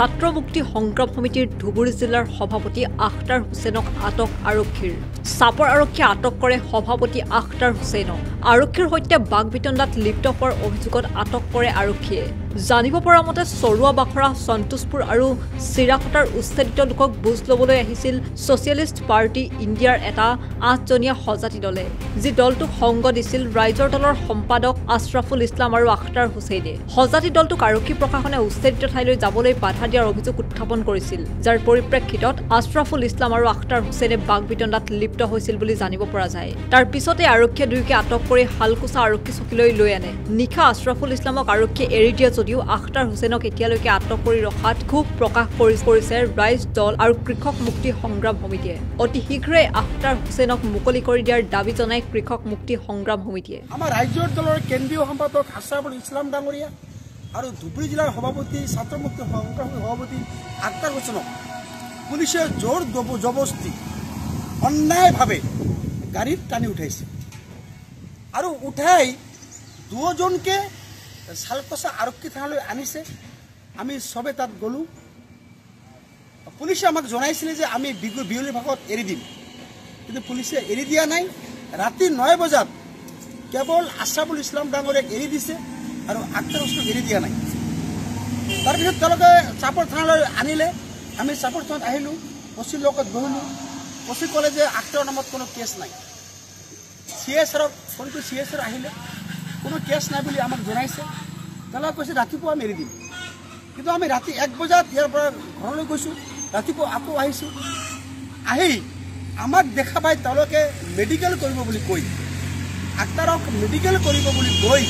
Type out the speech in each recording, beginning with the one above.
ছাত্ৰ মুক্তি সংগ্ৰাম সমিতিৰ ধুবুৰী জিলাৰ সভাপতি আখতাৰ হুছেইনক আটক আৰক্ষীৰ চাপৰ আৰক্ষীয়ে আটক কৰে সভাপতি আখতাৰ হুছেইনক আৰক্ষীৰ সৈতে বাগবিতণ্ডাত লিপ্ত হোৱাৰ অভিযোগত আটক কৰে আৰক্ষীয়ে জানিব পৰা মতে চৰুৱা বাখৰা সন্তোষপুৰ আৰু চিৰাকটাৰ উচ্ছেদিত লোকক বুজ ল'বলৈ আহিছিল ছ'চিয়েলিষ্ট পাৰ্টি ইণ্ডিয়াৰ এটা 8জনীয়া সজাতি দলে যি দলটোক সংগ দিছিল ৰাইজৰ দলৰ সম্পাদক আশৰাফুল ইছলাম আৰু আখতাৰ হুছেইনে সজাতি দলটোক আৰক্ষী প্ৰশাসনে উচ্ছেদিত ঠাইলৈ যাবলৈ বাধা দিয়াৰ অভিযোগ উত্থাপন কৰিছিল যাৰ পৰিপ্ৰেক্ষিতত আশৰাফুল ইছলাম আৰু আখতাৰ হুছেইনে বাগবিতণ্ডাত লিপ্ত হৈছিল বুলি জানিব পৰা যায় তাৰ পিছতে আৰক্ষীয়ে দুয়োকে আটক কৰি হালকুচা আৰক্ষী চকীলৈ লৈ আনে নিশা আশৰাফুল ইছলামক আৰক্ষীয়ে এৰি দিয়া যদিও আখতাৰ হুছেইনক এতিয়ালৈকে আটক কৰি ৰখাত ক্ষোভ প্ৰকাশ কৰিছে ৰাইজ দল আৰু কৃষক মুক্তি সংগ্ৰাম সমিতিয়ে অতি শীঘ্ৰে আখতাৰ হুছেইনক মুকলি কৰি দিয়াৰ দাবী জনাই কৃষক মুক্তি সংগ্ৰাম সমিতিয়ে আমাৰ ৰাজ্যৰ দলৰ কেন্দ্ৰীয় সম্পাদক আশৰাফুল ইছলাম ডাঙৰীয়া আৰু ধুবুৰী জিলাৰ সভাপতি ছাত্ৰ মুক্তি সংগ্ৰাম সভাপতি আখতাৰ হুছেইনক পুলিচে জোৰ জবৰদস্তি অন্যায়ভাৱে গাড়ীত টানি উঠাইছে আৰু উঠাই দুজনকে শালকচা আৰক্ষী থানালৈ আনিছে আমি সবে তাত গ'লো পুলিচে আমাক জনাইছিলে যে আমি বিয়লি ভাগত এৰি দিম কিন্তু পুলিচে এৰি দিয়া নাই ৰাতি 9 বজাত কেৱল আশৰাফুল ইছলাম ডাঙৰীয়াক এৰি দিছে আৰু আখতাৰ হুছেইনক এৰি দিয়া নাই তাৰপিছত তেওঁলোকে চাপৰ থানালৈ আনিলে আমি চাপৰ থানাত আহিলোঁ অচিৰ লগত বহিলোঁ অচি ক'লে যে আখতাৰৰ নামত কোনো কেছ নাই CSRক ফোনটো CSR আহিলে কোনো কেছ নাই বুলি আমাক জনাইছে তেওঁলোকে কৈছে ৰাতিপুৱা আমি এৰি দিম কিন্তু আমি ৰাতি 1 বজাত ইয়াৰ পৰা ঘৰলৈ গৈছোঁ ৰাতিপুৱা আকৌ আহিছোঁ আহি আমাক দেখা পাই তেওঁলোকে মেডিকেল কৰিব বুলি কৈ আখতাৰক মেডিকেল কৰিব বুলি কৈ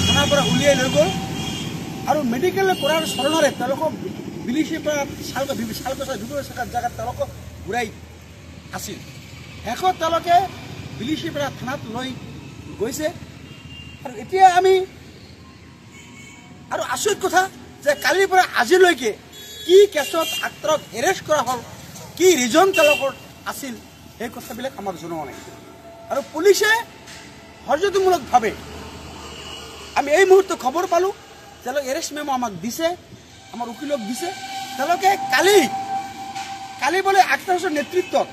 থানাৰ পৰা উলিয়াই লৈ গ'ল আৰু মেডিকেল কৰাৰ চৰণৰে তেওঁলোকক বিলিচিৰ পৰা শালকচা জেগাত তেওঁলোকক ঘূৰাই আছিল শেষত তেওঁলোকে বিলিচিৰ পৰা থানাত লৈ গৈছে আৰু এতিয়া আমি আৰু আচৰিত কথা যে কালিৰ পৰা আজিলৈকে কি কেছত আখতাৰক এৰেষ্ট কৰা হ'ল কি ৰিজন তেওঁলোকৰ আছিল সেই কথাবিলাক আমাক জনোৱা নাই আৰু পুলিচে হৰজতীমূলকভাৱে আমি এই মুহূৰ্তে খবৰ পালোঁ তেওঁলোকে এৰেষ্ট মেমো আমাক দিছে আমাৰ উকিলক দিছে তেওঁলোকে কালি বোলে আখতাৰ হুছেইনৰ নেতৃত্বত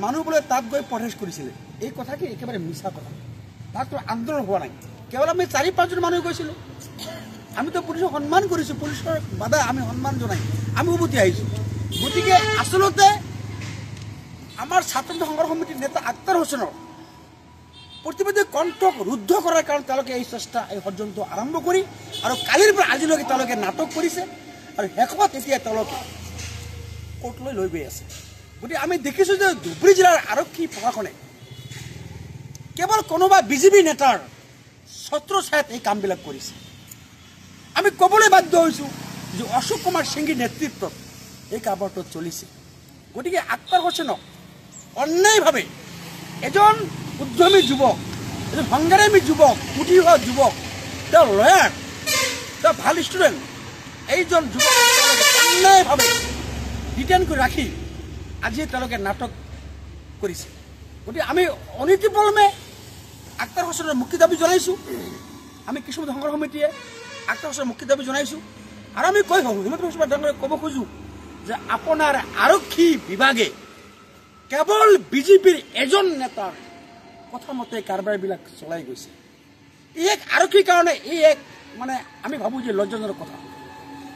মানুহ বোলে তাত গৈ প্ৰটেষ্ট কৰিছিলে এই কথা কি একেবাৰে মিছা কথা তাততো আন্দোলন হোৱা নাই কেৱল আমি 4-5জন মানুহ গৈছিলোঁ আমিতো পুলিচক সন্মান কৰিছোঁ পুলিচৰ বাধা আমি সন্মান জনাই আমি উভতি আহিছোঁ গতিকে আচলতে আমাৰ ছাত্ৰ সংগ্ৰাম সমিতিৰ নেতা আখতাৰ হুছেইনৰ প্ৰতিবাদী কণ্ঠক ৰুদ্ধ কৰাৰ কাৰণে তেওঁলোকে এই চেষ্টা এই ষড়যন্ত্ৰ আৰম্ভ কৰি আৰু কালিৰ পৰা আজিলৈকে তেওঁলোকে নাটক কৰিছে আৰু শেষত এতিয়া তেওঁলোকে কোৰ্টলৈ লৈ গৈ আছে গতিকে আমি দেখিছোঁ যে ধুবুৰী জিলাৰ আৰক্ষী প্ৰশাসনে কেৱল কোনোবা বিজেপি নেতাৰ ছত্ৰছায়াত এই কামবিলাক কৰিছে আমি ক'বলৈ বাধ্য হৈছোঁ যে অশোক কুমাৰ সিংহীৰ নেতৃত্বত এই কামটো চলিছে গতিকে আখতাৰ হুছেইনক অন্যায়ভাৱে এজন উদ্যমী যুৱক এজন সংগ্ৰামী যুৱক উঠি হোৱা যুৱক তেওঁ লয়াৰ তেওঁ ভাল ষ্টুডেণ্ট এইজন যুৱক অন্যায়ভাৱে ডিটেইন কৰি ৰাখি আজি তেওঁলোকে নাটক কৰিছে গতিকে আমি অনীতিপলমে আখতাৰ হুছেইনৰ মুক্তি দাবী জনাইছোঁ আমি কৃষক সংগ্ৰাম সমিতিয়ে আখতাৰ হুছেইনৰ মুক্তি দাবী জনাইছোঁ আৰু আমি হিমন্ত বিশ্ব শৰ্মা ডাঙৰীয়াক ক'ব খোজোঁ যে আপোনাৰ আৰক্ষী বিভাগে কেৱল বিজেপিৰ এজন নেতাৰ কথামতে কাৰবাৰবিলাক চলাই গৈছে এই এক আৰক্ষীৰ কাৰণে এই এক মানে আমি ভাবোঁ যে লজ্জাজনক কথা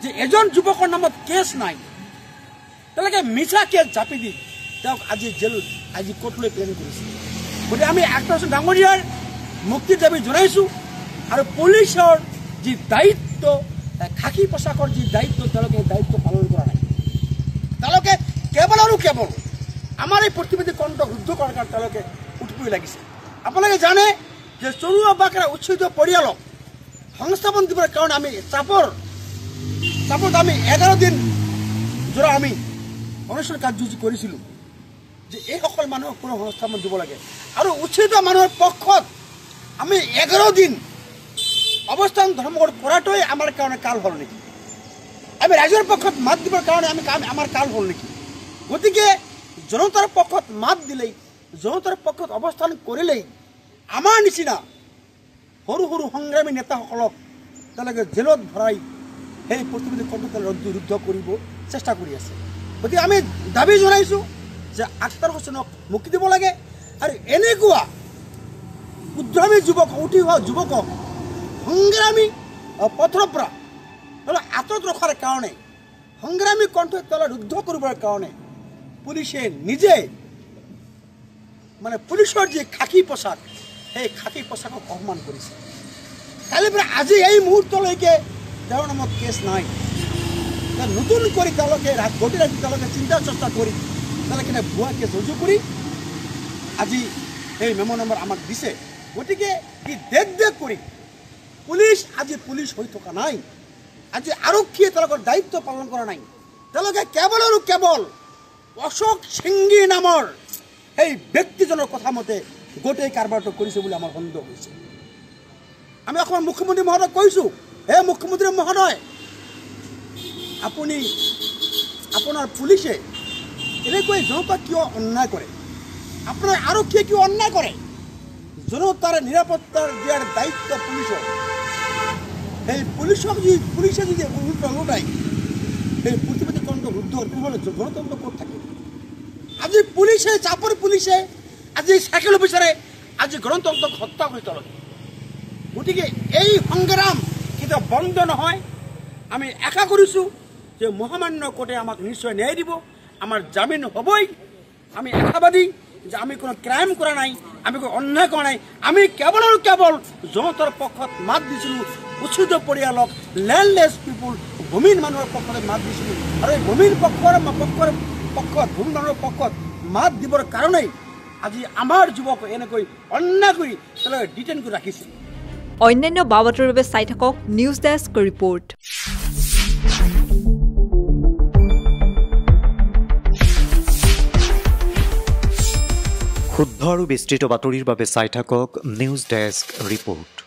যে এজন যুৱকৰ নামত কেছ নাই তেওঁলোকে মিছা কেছ জাপি দি তেওঁক আজি আজি কোৰ্টলৈ প্লেন কৰিছে গতিকে আমি আখতাৰ হুছেইন ডাঙৰীয়াৰ মুক্তিৰ দাবী জনাইছোঁ আৰু পুলিচৰ যি দায়িত্ব খাকী পোছাকৰ যি দায়িত্ব তেওঁলোকে এই দায়িত্ব পালন কৰা নাই তেওঁলোকে কেৱল আৰু কেৱল আমাৰ এই প্ৰতিবাদী কণ্ঠক ৰুদ্ধ কৰাৰ কাৰণে তেওঁলোকে উঠিবই লাগিছে আপোনালোকে জানে যে চৰুৱা বাখৰা উচ্ছেদিত পৰিয়ালক সংস্থাপন দিবৰ কাৰণে আমি চাপত আমি 11 দিন জোৰা আমি অনুষ্ঠান কাৰ্যসূচী কৰিছিলোঁ যে এইসকল মানুহক পুনৰ সংস্থাপন দিব লাগে আৰু উচ্ছেদিত মানুহৰ পক্ষত আমি 11 দিন অৱস্থান ধৰ্মঘট কৰাটোৱেই আমাৰ কাৰণে কাল হ'ল নেকি আমি ৰাইজৰ পক্ষত মাত দিবৰ কাৰণে আমাৰ কাল হ'ল নেকি গতিকে জনতাৰ পক্ষত মাত দিলেই জনতাৰ পক্ষত অৱস্থান কৰিলেই আমাৰ নিচিনা সৰু সৰু সংগ্ৰামী নেতাসকলক তেওঁলোকে জেলত ভৰাই সেই প্ৰতিনিধি কণ্ঠৰ ৰুদ্ধ কৰিব চেষ্টা কৰি আছে। গতিকে আমি দাবী জনাইছোঁ যে আখতাৰ হুছেইনক মুক্তি দিব লাগে আৰু এনেকুৱা উদ্যমী যুৱক উঠি অহা যুৱকক সংগ্ৰামী পথৰ পৰা আঁতৰত ৰখাৰ কাৰণে সংগ্ৰামী কণ্ঠৰ তলত ৰুদ্ধ কৰিবৰ কাৰণে পুলিচে নিজে মানে পুলিচৰ যি খাকী পোচাক সেই খাকী পোচাকক অপমান কৰিছে। কালিৰ পৰা আজি এই মুহূৰ্তলৈকে তেওঁৰ নামত কেছ নাই। নতুন কৰি তেওঁলোকে গতি ৰাখি তেওঁলোকে চিন্তা চৰ্চা কৰি তেওঁলোকে ভুৱা কেছ ৰুজু কৰি আজি এই মেম' নম্বৰ আমাক দিছে। গতিকে ই দেখ কৰি পুলিচ আজি পুলিচ হৈ থকা নাই। আজি আৰক্ষীয়ে তেওঁলোকৰ দায়িত্ব পালন কৰা নাই। তেওঁলোকে কেৱল আৰু কেৱল অশোক সিংঘি নামৰ সেই ব্যক্তিজনৰ কথা মতে গোটেই কাৰবাৰটো কৰিছে বুলি আমাৰ সন্দেহ হৈছে। আমি অসমৰ মুখ্যমন্ত্ৰী মহোদয়ক কৈছোঁ, হে মুখ্যমন্ত্ৰী মহোদয়, আপুনি আপোনাৰ পুলিচে এনেকৈ জনতাক কিয় অন্যায় কৰে? আপোনাৰ আৰক্ষীয়ে কিয় অন্যায় কৰে? জনতাৰ নিৰাপত্তাৰ দিয়াৰ দায়িত্ব পুলিচৰ। সেই পুলিচক পুলিচে যদি ওলোটাই সেই প্ৰতিবাদী কণ্ঠ ৰুদ্ধ নহ'লে গণতন্ত্ৰ ক'ত থাকে? আজি পুলিচে চাপৰ পুলিচে আজি চাইকেল অফিচাৰে আজি গণতন্ত্ৰক হত্যা কৰি তলত। গতিকে এই সংগ্ৰাম কেতিয়াও বন্ধ নহয়। আমি আশা কৰিছোঁ যে মহামান্য কোৰ্টে আমাক নিশ্চয় ন্যায় দিব, আমাৰ জামিন হ'বই। আমি আশাবাদী যে আমি কোনো ক্ৰাইম কৰা নাই, আমি কোনো অন্যায় কৰা নাই। আমি কেৱল আৰু কেৱল জনতাৰ পক্ষত মাত দিছিলোঁ, উচিত পৰিয়ালক, লেণ্ডলেছ পিপুল, ভূমিহীন মানুহৰ পক্ষত মাত দিছিলোঁ। আৰু এই ভূমিহীন পক্ষত ভূমি মানুহৰ পক্ষত মাত দিবৰ কাৰণেই আজি আমাৰ যুৱক এনেকৈ অন্যায় কৰি তেওঁলোকে ডিটেইন কৰি ৰাখিছে। অন্যান্য বাতৰিৰ বাবে চাই থাকক নিউজ ডেস্ক ৰিপৰ্ট। শুদ্ধ আৰু বিস্তৃত বাতৰিৰ বাবে চাই থাকক নিউজ ডেস্ক ৰিপৰ্ট।